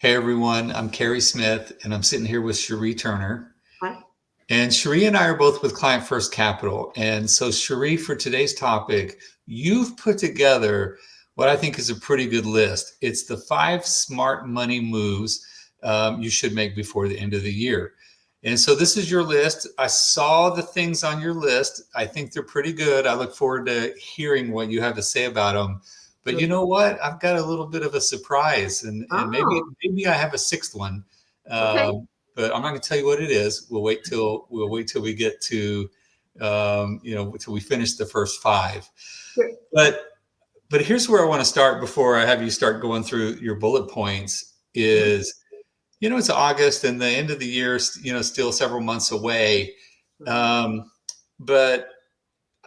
Hey everyone, I'm Cary Smith and I'm sitting here with Cheri Turner. Hi. And Cheri and I are both with Client First Capital. And so, Cheri, for today's topic, you've put together what I think is a pretty good list. It's the 5 smart money moves you should make before the end of the year. And so, this is your list. I saw the things on your list. I think they're pretty good. I look forward to hearing what you have to say about them. But you know what? I've got a little bit of a surprise, and Oh, maybe I have a sixth one. okay. But I'm not going to tell you what it is. We'll wait till we get to till we finish the first 5. Sure. But here's where I want to start before I have you start going through your bullet points. Mhm. Is it's August and the end of the year, still several months away. Right. Um, but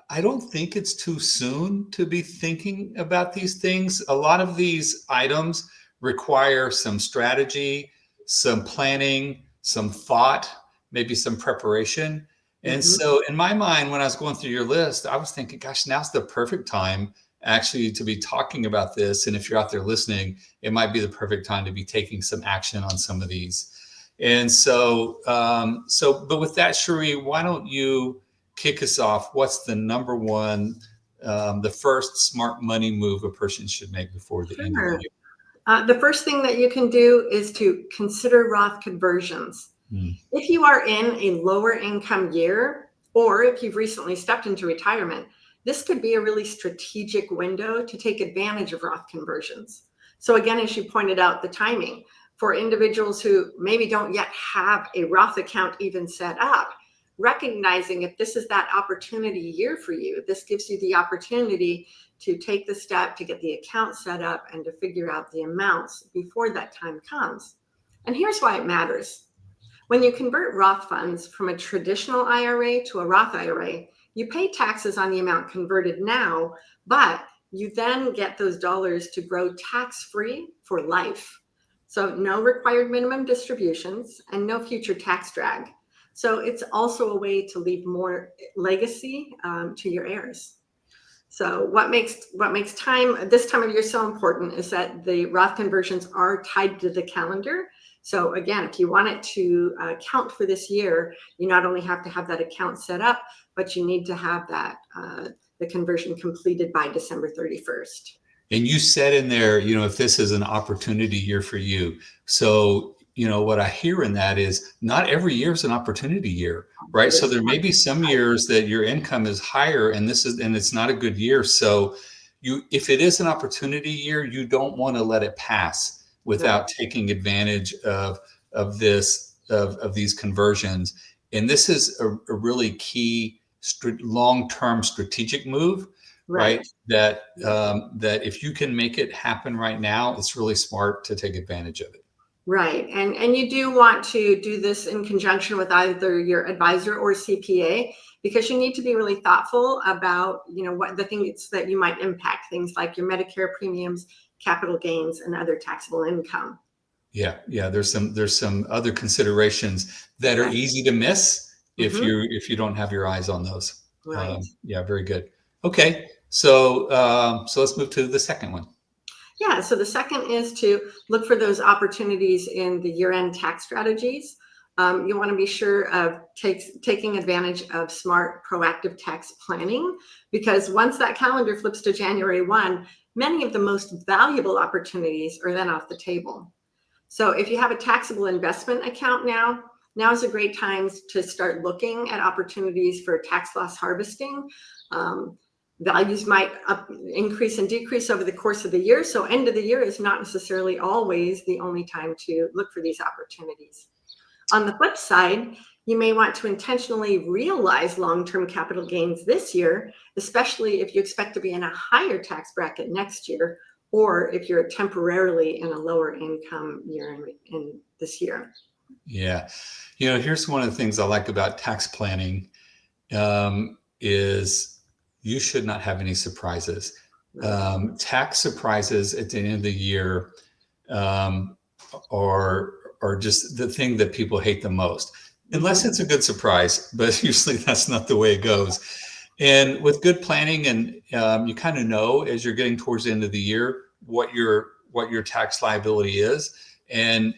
I don't think it's too soon to be thinking about these things. A lot of these items require some strategy, some planning, some thought, maybe some preparation. And Mhm. so, in my mind, when I was going through your list, I was thinking, gosh, now's the perfect time actually to be talking about this. And if you're out there listening, it might be the perfect time to be taking some action on some of these. And but with that, Cheri, why don't you kick us off? What's the number one, the first smart money move a person should make before the end of the Sure. year? The first thing that you can do is to consider Roth conversions. Hmm. If you are in a lower income year, or if you've recently stepped into retirement, this could be a really strategic window to take advantage of Roth conversions. So, again, as you pointed out, the timing for individuals who maybe don't yet have a Roth account even set up, recognizing if this is that opportunity year for you, this gives you the opportunity to take the step to get the account set up and to figure out the amounts before that time comes. And here's why it matters. When you convert Roth funds from a traditional IRA to a Roth IRA, you pay taxes on the amount converted now, but you then get those dollars to grow tax free for life. So, no required minimum distributions and no future tax drag. So, it's also a way to leave more legacy to your heirs. So what makes time this time of year so important is that the Roth conversions are tied to the calendar. So again, if you want it to count for this year, you not only have to have that account set up, but you need to have that the conversion completed by December 31st. And you said in there, if this is an opportunity year for you. So, what I hear in that is not every year is an opportunity year, right? It So is there may be some right. years that your income is higher and it's not a good year. So if it is an opportunity year, you don't want to let it pass Right. without taking advantage of these conversions. And this is a really key long-term strategic move, right? Right. That if you can make it happen right now, it's really smart to take advantage of it. Right. And you do want to do this in conjunction with either your advisor or CPA because you need to be really thoughtful about, what the things that you might impact, things like your Medicare premiums, capital gains, and other taxable income. Yeah. There's some other considerations that are Right. easy to miss Hmm. if you don't have your eyes on those. Right. Yeah, very good. Okay, so let's move to the second one. Yeah. So the second is to look for those opportunities in the year-end tax strategies. You want to be sure of taking advantage of smart proactive tax planning because once that calendar flips to January 1, many of the most valuable opportunities are then off the table. So if you have a taxable investment account now is a great time to start looking at opportunities for tax loss harvesting. Um, Values might increase and decrease over the course of the year. So end of the year is not necessarily always the only time to look for these opportunities. On the flip side, you may want to intentionally realize long-term capital gains this year, especially if you expect to be in a higher tax bracket next year, or if you're temporarily in a lower income year in this year. Yeah, here's one of the things I like about tax planning, is you should not have any surprises. Right. Tax surprises at the end of the year, um, are just the thing that people hate the most, unless Mhm. it's a good surprise. But usually that's not the way it goes. And with good planning, and you kind of know as you're getting towards the end of the year what your tax liability is. And,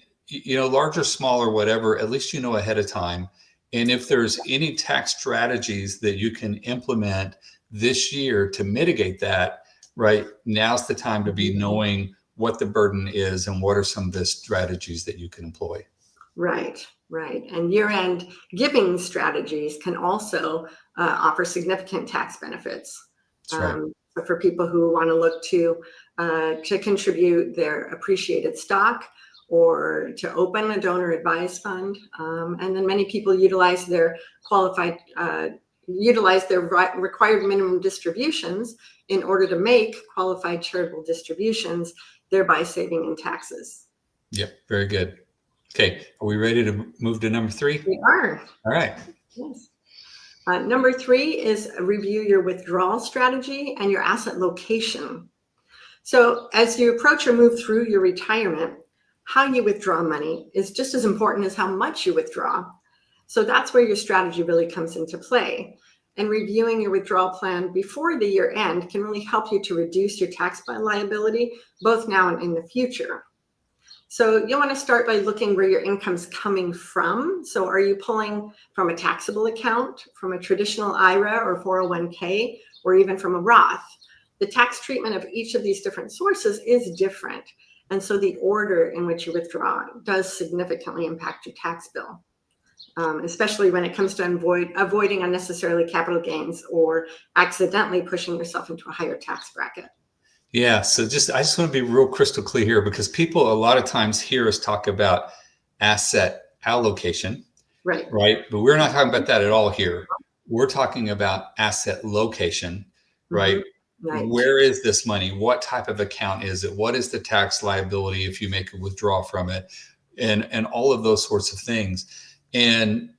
large or small or whatever, at least you know ahead of time. And if there's any tax strategies that you can implement this year to mitigate that, right, now's the time to be knowing what the burden is and what are some of the strategies that you can employ. Right, right. And year-end giving strategies can also offer significant tax benefits. That's right. So for people who want to look to contribute their appreciated stock or to open a donor advised fund, and then many people utilize their required minimum distributions in order to make qualified charitable distributions, thereby saving in taxes. Yep. Very good. Okay. Are we ready to move to number 3? We are. All right. Yes. Number 3 is review your withdrawal strategy and your asset location. So as you approach or move through your retirement, how you withdraw money is just as important as how much you withdraw. So that's where your strategy really comes into play. And reviewing your withdrawal plan before the year end can really help you to reduce your tax liability, both now and in the future. So you'll want to start by looking where your income's coming from. So are you pulling from a taxable account, from a traditional IRA or 401k, or even from a Roth? The tax treatment of each of these different sources is different. And so the order in which you withdraw does significantly impact your tax bill, especially when it comes to avoiding unnecessarily capital gains or accidentally pushing yourself into a higher tax bracket. Yeah. So I just want to be real crystal clear here, because people a lot of times hear us talk about asset allocation, Right. right? But we're not talking about that at all here. We're talking about asset location, right? Mm-hmm. Right. Where is this money? What type of account is it? What is the tax liability if you make a withdrawal from it? And all of those sorts of things. And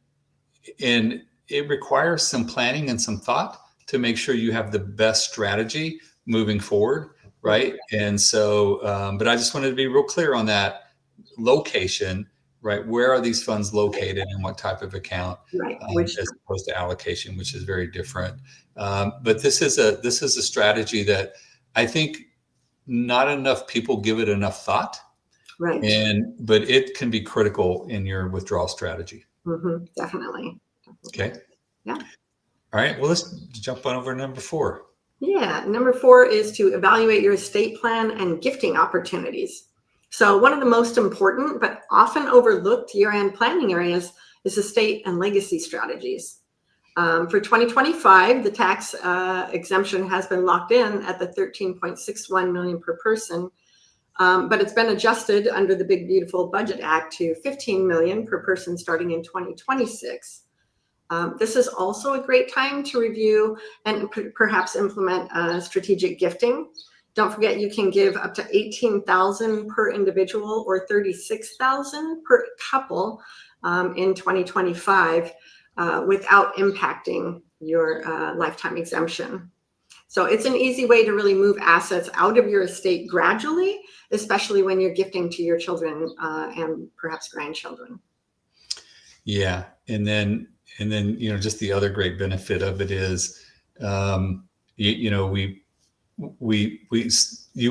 it requires some planning and some thought to make sure you have the best strategy moving forward, right? And so, but I just wanted to be real clear on that location, right? Where are these funds located and what type of account, Right. as opposed to allocation, which is very different. But this is a strategy that I think not enough people give it enough thought, Right. but it can be critical in your withdrawal strategy. Definitely. Okay. Yeah. All right. Well, let's jump on over to number 4. Yeah. Number 4 is to evaluate your estate plan and gifting opportunities. So one of the most important but often overlooked year-end planning areas is estate and legacy strategies. For 2025, the tax exemption has been locked in at the $13.61 million per person, but it's been adjusted under the Big Beautiful Budget Act to $15 million per person starting in 2026. This is also a great time to review and perhaps implement strategic gifting. Don't forget, you can give up to $18,000 per individual or $36,000 per couple in 2025 without impacting your lifetime exemption. So it's an easy way to really move assets out of your estate gradually, especially when you're gifting to your children and perhaps grandchildren. Yeah. And then, just the other great benefit of it is, you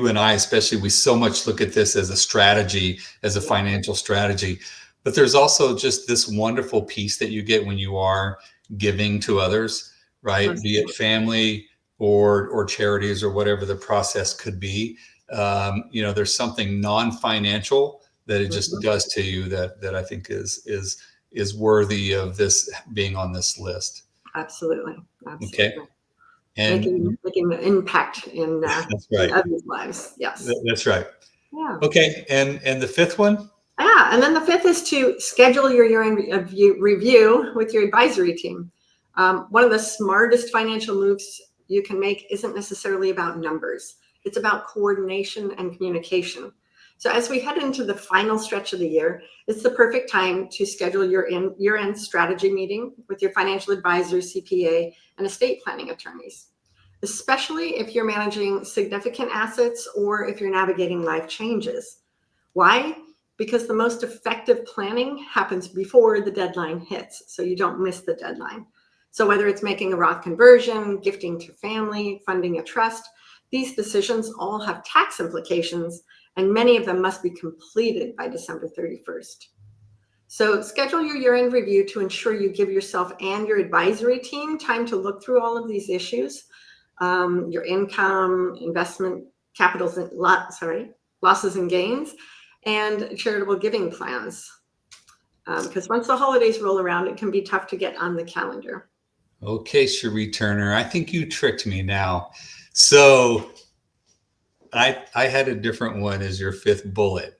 and I, especially, we so much look at this as a strategy, as a financial strategy, but there's also just this wonderful piece that you get when you are giving to others, right? Be it family or charities or whatever the process could be. There's something non-financial that it just does to you that I think is worthy of this being on this list. Absolutely. Okay. And making an impact in that's right. in others' lives. Yes. That's right. Yeah. Okay. And the 5th one? Yeah. And then the 5th is to schedule your year-end review with your advisory team. One of the smartest financial moves you can make isn't necessarily about numbers. It's about coordination and communication. So as we head into the final stretch of the year, it's the perfect time to schedule your year-end strategy meeting with your financial advisor, CPA, and estate planning attorneys, especially if you're managing significant assets or if you're navigating life changes. Why? Because the most effective planning happens before the deadline hits, so you don't miss the deadline. So whether it's making a Roth conversion, gifting to family, funding a trust, these decisions all have tax implications, and many of them must be completed by December 31st. So schedule your year-end review to ensure you give yourself and your advisory team time to look through all of these issues, your income, investment, capitals, and losses and gains, and charitable giving plans. Because once the holidays roll around, it can be tough to get on the calendar. Okay, Cheri Turner, I think you tricked me now. So I had a different one as your fifth bullet.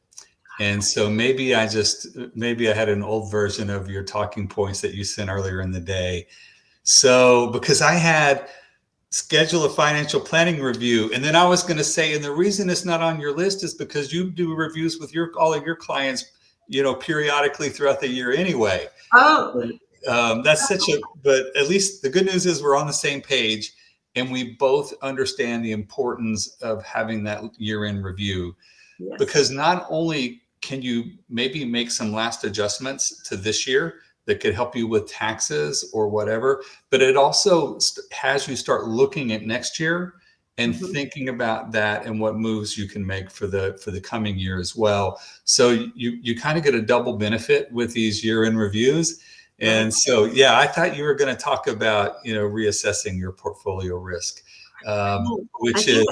And so maybe I had an old version of your talking points that you sent earlier in the day. So because I had schedule a financial planning review, and then I was going to say, and the reason it's not on your list is because you do reviews with all of your clients, periodically throughout the year anyway. Oh, That's but at least the good news is we're on the same page, and we both understand the importance of having that year-end review. yes. Because not only can you maybe make some last adjustments to this year that could help you with taxes or whatever, but it also has you start looking at next year and thinking about that and what moves you can make for the coming year as well. So you kind of get a double benefit with these year-end reviews. And so, yeah, I thought you were going to talk about, reassessing your portfolio risk, which is.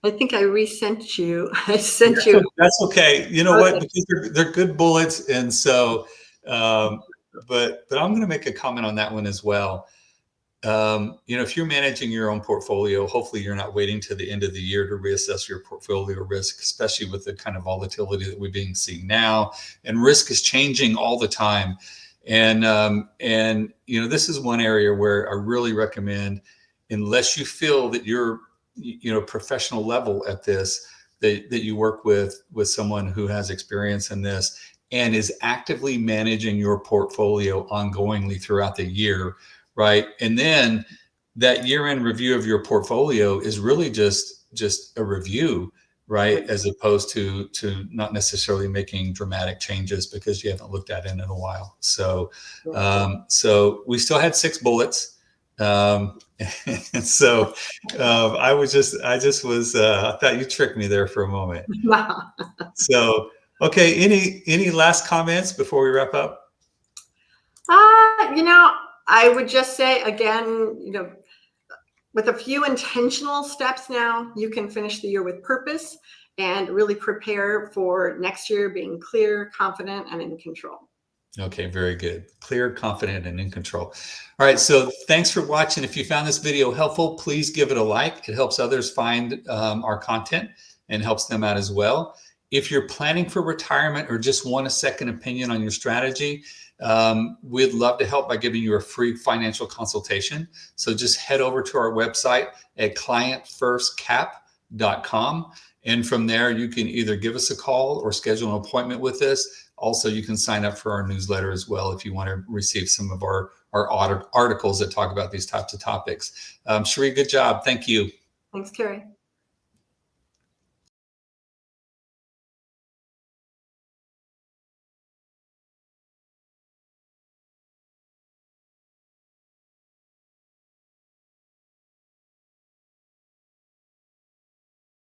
I think I resent you. I sent you. That's okay. You know what? Okay. Because they're good bullets, and so, but I'm going to make a comment on that one as well. If you're managing your own portfolio, hopefully you're not waiting to the end of the year to reassess your portfolio risk, especially with the kind of volatility that we're being seen now. And risk is changing all the time. And this is one area where I really recommend, unless you feel that you're professional level at this, that you work with someone who has experience in this and is actively managing your portfolio ongoingly throughout the year, right? And then that year-end review of your portfolio is really just a review, right? As opposed to not necessarily making dramatic changes because you haven't looked at it in a while. So so we still had 6 bullets. And so I thought you tricked me there for a moment. So, okay. Any last comments before we wrap up? I would just say again, with a few intentional steps now, you can finish the year with purpose and really prepare for next year being clear, confident, and in control. Okay, very good. Clear, confident, and in control. All right, so thanks for watching. If you found this video helpful, please give it a like. It helps others find our content and helps them out as well. If you're planning for retirement or just want a second opinion on your strategy, we'd love to help by giving you a free financial consultation. So just head over to our website at clientfirstcap.com. And from there, you can either give us a call or schedule an appointment with us. Also, you can sign up for our newsletter as well if you want to receive some of our articles that talk about these types of topics. Cheri, good job. Thank you. Thanks, Cary.